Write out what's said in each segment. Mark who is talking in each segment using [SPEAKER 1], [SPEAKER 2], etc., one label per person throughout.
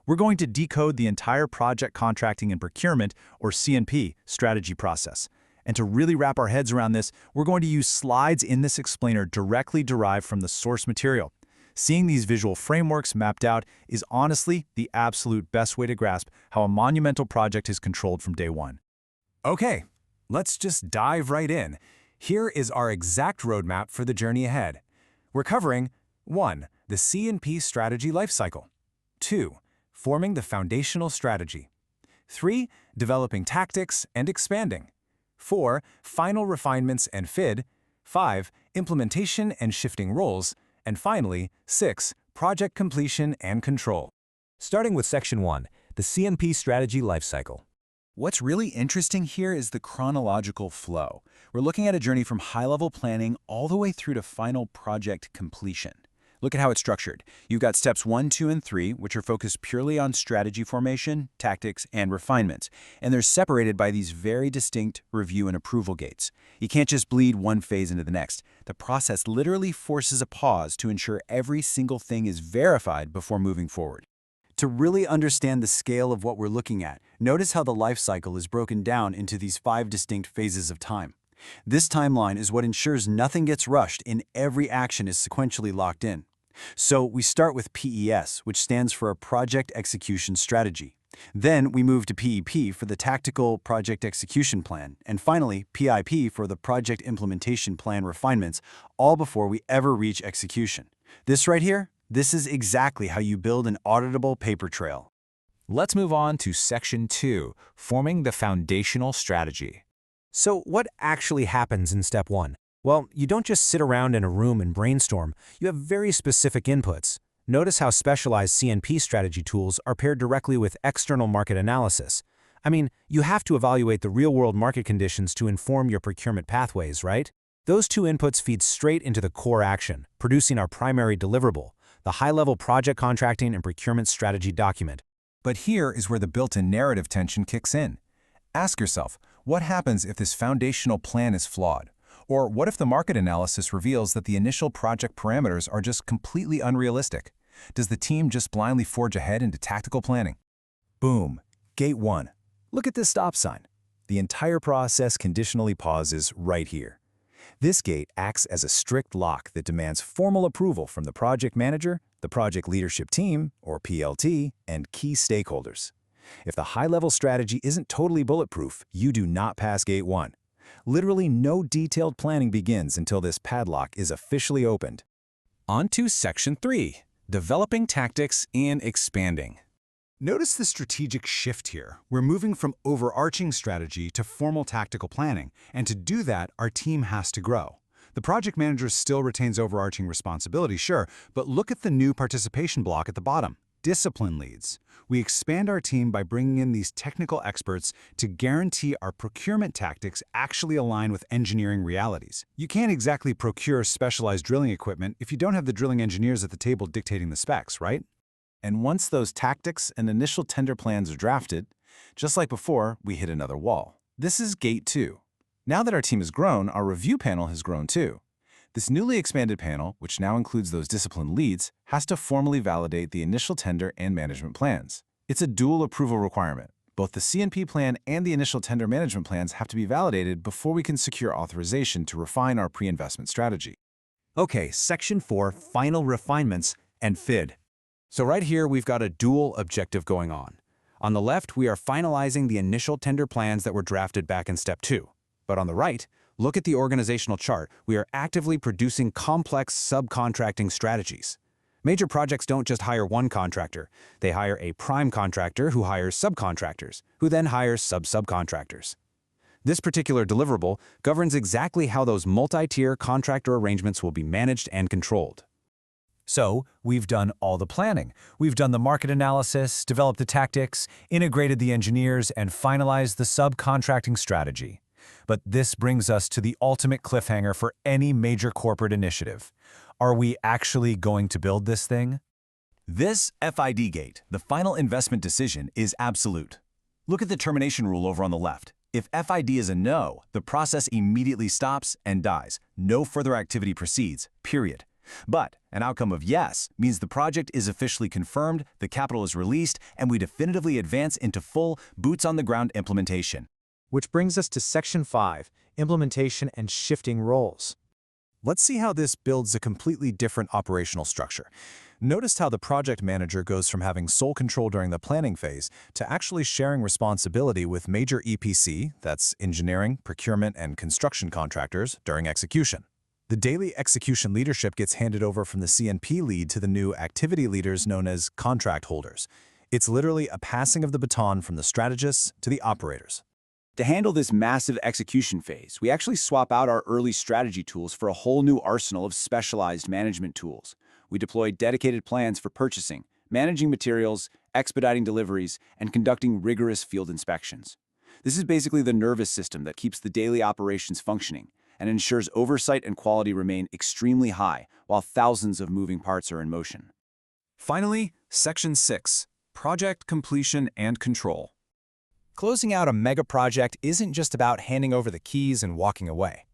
[SPEAKER 1] we're going to decode the entire project contracting and procurement, or C&P, strategy process. And to really wrap our heads around this, we're going to use slides in this explainer directly derived from the source material. Seeing these visual frameworks mapped out is honestly the absolute best way to grasp how a monumental project is controlled from day one.
[SPEAKER 2] Okay, let's just dive right in. Here is our exact roadmap for the journey ahead. We're covering 1. The C&P Strategy Lifecycle. 2. Forming the foundational strategy. 3. Developing tactics and expanding. 4. Final refinements and FID. 5. Implementation and shifting roles. And finally, 6. Project completion and control. Starting with Section 1, the C&P Strategy Lifecycle.
[SPEAKER 1] What's really interesting here is the chronological flow. We're looking at a journey from high-level planning all the way through to final project completion. Look at how it's structured. You've got steps 1, 2, and 3, which are focused purely on strategy formation, tactics, and refinements. And they're separated by these very distinct review and approval gates. You can't just bleed one phase into the next. The process literally forces a pause to ensure every single thing is verified before moving forward. To really understand the scale of what we're looking at, notice how the life cycle is broken down into these 5 distinct phases of time. This timeline is what ensures nothing gets rushed and every action is sequentially locked in. So we start with PES, which stands for a Project Execution Strategy. Then we move to P.E.P for the Tactical Project Execution Plan, and finally P.I.P for the Project Implementation Plan refinements, all before we ever reach execution. This right here, this is exactly how you build an auditable paper trail.
[SPEAKER 2] Let's move on to Section 2, Forming the Foundational Strategy. So what actually happens in Step 1? Well, you don't just sit around in a room and brainstorm. You have very specific inputs. Notice how specialized C&P strategy tools are paired directly with external market analysis. I mean, you have to evaluate the real-world market conditions to inform your procurement pathways, right? Those 2 inputs feed straight into the core action, producing our primary deliverable, the high-level project contracting and procurement strategy document.
[SPEAKER 3] But here is where the built-in narrative tension kicks in. Ask yourself, what happens if this foundational plan is flawed? Or what if the market analysis reveals that the initial project parameters are just completely unrealistic? Does the team just blindly forge ahead into tactical planning? Boom, Gate 1. Look at this stop sign. The entire process conditionally pauses right here. This gate acts as a strict lock that demands formal approval from the project manager, the project leadership team, or PLT, and key stakeholders. If the high-level strategy isn't totally bulletproof, you do not pass Gate 1. Literally no detailed planning begins until this padlock is officially opened.
[SPEAKER 2] On to Section 3, Developing Tactics and Expanding.
[SPEAKER 4] Notice the strategic shift here. We're moving from overarching strategy to formal tactical planning, and to do that, our team has to grow. The project manager still retains overarching responsibility, sure, but look at the new participation block at the bottom. Discipline leads. We expand our team by bringing in these technical experts to guarantee our procurement tactics actually align with engineering realities. You can't exactly procure specialized drilling equipment if you don't have the drilling engineers at the table dictating the specs, right?
[SPEAKER 3] And once those tactics and initial tender plans are drafted, just like before, we hit another wall. This is Gate 2. Now that our team has grown, our review panel has grown too. This newly expanded panel, which now includes those discipline leads, has to formally validate the initial tender and management plans. It's a dual approval requirement. Both the C&P plan and the initial tender management plans have to be validated before we can secure authorization to refine our pre-investment strategy.
[SPEAKER 1] Okay, Section 4, Final Refinements and FID.
[SPEAKER 2] So right here, we've got a dual objective going on. On the left, we are finalizing the initial tender plans that were drafted back in Step 2. But on the right, look at the organizational chart. We are actively producing complex subcontracting strategies. Major projects don't just hire one contractor. They hire a prime contractor who hires subcontractors, who then hires sub-subcontractors. This particular deliverable governs exactly how those multi-tier contractor arrangements will be managed and controlled.
[SPEAKER 1] So, we've done all the planning. We've done the market analysis, developed the tactics, integrated the engineers, and finalized the subcontracting strategy. But this brings us to the ultimate cliffhanger for any major corporate initiative. Are we actually going to build this thing?
[SPEAKER 3] This FID gate, the final investment decision, is absolute. Look at the termination rule over on the left. If FID is a no, the process immediately stops and dies. No further activity proceeds, period. But an outcome of yes means the project is officially confirmed, the capital is released, and we definitively advance into full, boots-on-the-ground implementation.
[SPEAKER 2] Which brings us to Section 5, Implementation and Shifting Roles.
[SPEAKER 3] Let's see how this builds a completely different operational structure. Notice how the project manager goes from having sole control during the planning phase to actually sharing responsibility with major EPC, that's engineering, procurement, and construction contractors, during execution. The daily execution leadership gets handed over from the C&P lead to the new activity leaders known as contract holders. It's literally a passing of the baton from the strategists to the operators.
[SPEAKER 1] To handle this massive execution phase, we actually swap out our early strategy tools for a whole new arsenal of specialized management tools. We deploy dedicated plans for purchasing, managing materials, expediting deliveries, and conducting rigorous field inspections. This is basically the nervous system that keeps the daily operations functioning and ensures oversight and quality remain extremely high while thousands of moving parts are in motion.
[SPEAKER 3] Finally, Section 6, Project Completion and Control.
[SPEAKER 2] Closing out a mega project isn't just about handing over the keys and walking away.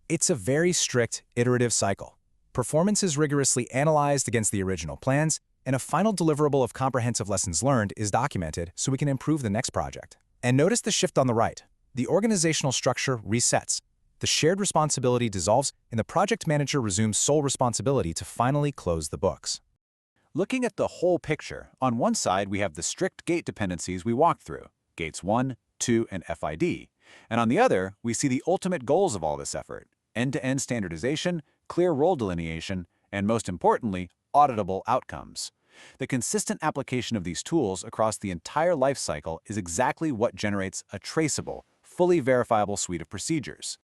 [SPEAKER 2] It's a very strict, iterative cycle. Performance is rigorously analyzed against the original plans, and a final deliverable of comprehensive lessons learned is documented so we can improve the next project. And notice the shift on the right. The organizational structure resets. The shared responsibility dissolves, and the project manager resumes sole responsibility to finally close the books.
[SPEAKER 1] Looking at the whole picture, on one side we have the strict gate dependencies we walked through, gates 1, 2, and FID. And on the other, we see the ultimate goals of all this effort, end-to-end standardization, clear role delineation, and most importantly, auditable outcomes. The consistent application of these tools across the entire life cycle is exactly what generates a traceable, fully verifiable suite of procedures.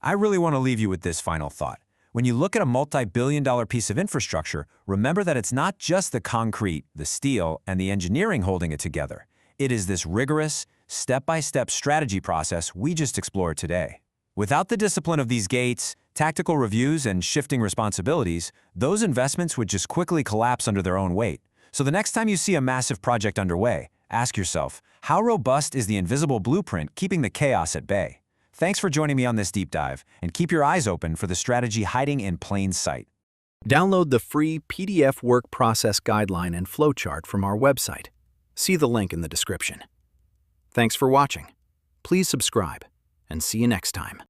[SPEAKER 2] I really want to leave you with this final thought. When you look at a multi-billion-dollar piece of infrastructure, remember that it's not just the concrete, the steel, and the engineering holding it together. It is this rigorous, step-by-step strategy process we just explored today. Without the discipline of these gates, tactical reviews, and shifting responsibilities, those investments would just quickly collapse under their own weight. So the next time you see a massive project underway, ask yourself, how robust is the invisible blueprint keeping the chaos at bay? Thanks for joining me on this deep dive, and keep your eyes open for the strategy hiding in plain sight.
[SPEAKER 5] Download the free PDF work process guideline and flowchart from our website. See the link in the description. Thanks for watching. Please subscribe, and see you next time.